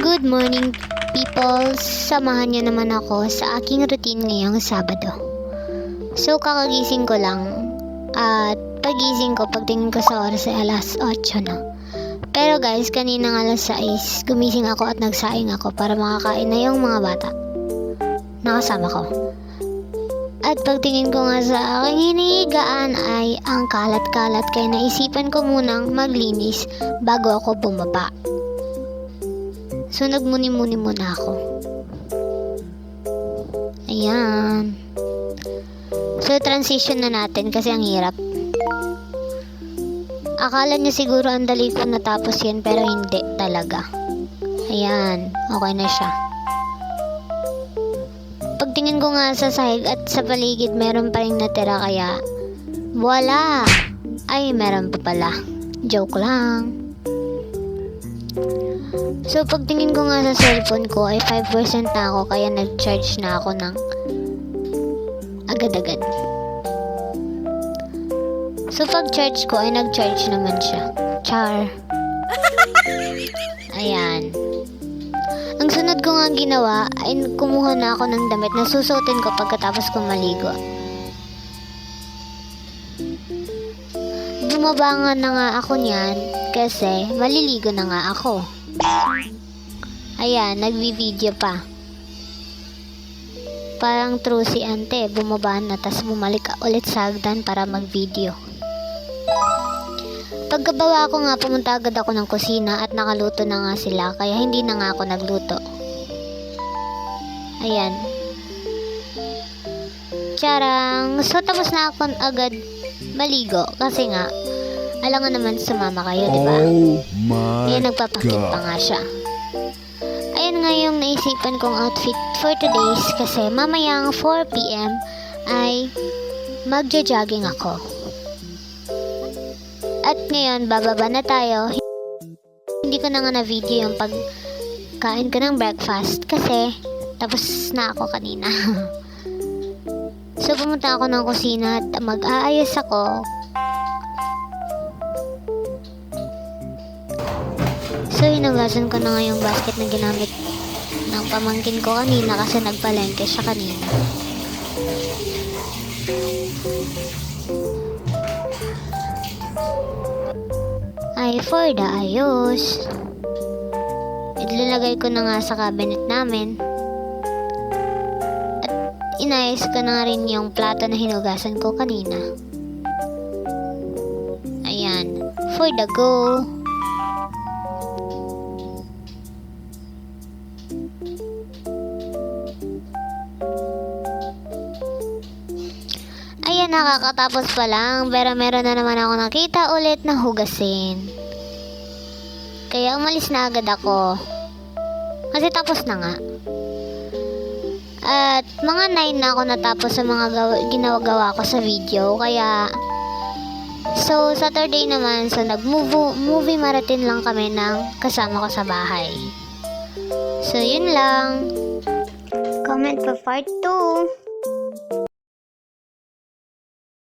Good morning people, samahan niyo naman ako sa aking routine ngayong Sabado. So kakagising ko lang at pagising ko, pagtingin ko sa oras ay alas 8 na. Pero guys, kanina ng alas 6 gumising ako at nagsaing ako para makakain na yung mga bata nakasama ko. At pagtingin ko nga sa aking hinihigaan ay ang kalat-kalat, kaya naisipan ko munang maglinis bago ako bumaba. So nagmuni-muni muna ako. Ayan. So transition na natin kasi ang hirap. Akala niya siguro ang dali ko natapos yan, pero hindi talaga. Ayan, okay na siya. Pagtingin ko nga sa sahig at sa paligid, meron pa rin natira, kaya wala! Ay, meron pa pala. Joke lang. So pagtingin ko nga sa cellphone ko ay 5% na ako, kaya nag-charge na ako ng agad-agad. So pag-charge ko ay nag-charge naman siya. Char. Ayan. Ang sunod ko nga ginawa ay kumuha na ako ng damit na susuotin ko pagkatapos kong maligo. Bumaba na nga ako niyan kasi maliligo na nga ako. Ayan, nagvi-video pa. Parang true si ante, bumaba na tas bumalik ulit sa hagdan para mag-video. Pagkabawa ko nga, pumunta agad ako ng kusina at nakaluto na nga sila, kaya hindi na nga ako nagluto. Ayan. Charang! So tapos na ako agad maligo kasi nga alangan naman sumama kayo, diba? Oh my Ayan, nagpapakit pa nga siya. Ayan nga yung naisipan kong outfit for today's kasi mamayang 4 PM ay magja-jogging ako. At ngayon, bababa na tayo. Hindi ko na nga na-video yung pagkain ko ng breakfast kasi tapos na ako kanina. So, pumunta ako ng kusina at mag-aayos ako. So, hinugasan ko na nga yung basket na ginamit ng pamangkin ko kanina kasi nagpalengke siya kanina. Ay, for the ayos. Ilalagay ko na nga sa cabinet namin. At inayos ko na rin yung plato na hinugasan ko kanina. Ayan, for the go. Ayan, nakakatapos pa lang, pero meron na naman ako nakita ulit na hugasin. Kaya umalis na agad ako. Kasi tapos na nga. At mga 9 na ako natapos sa mga ginagawa ko sa video. Kaya, so Saturday naman, so nag-movie marathon lang kami ng kasama ko sa bahay. So yun lang. Comment pa part 2.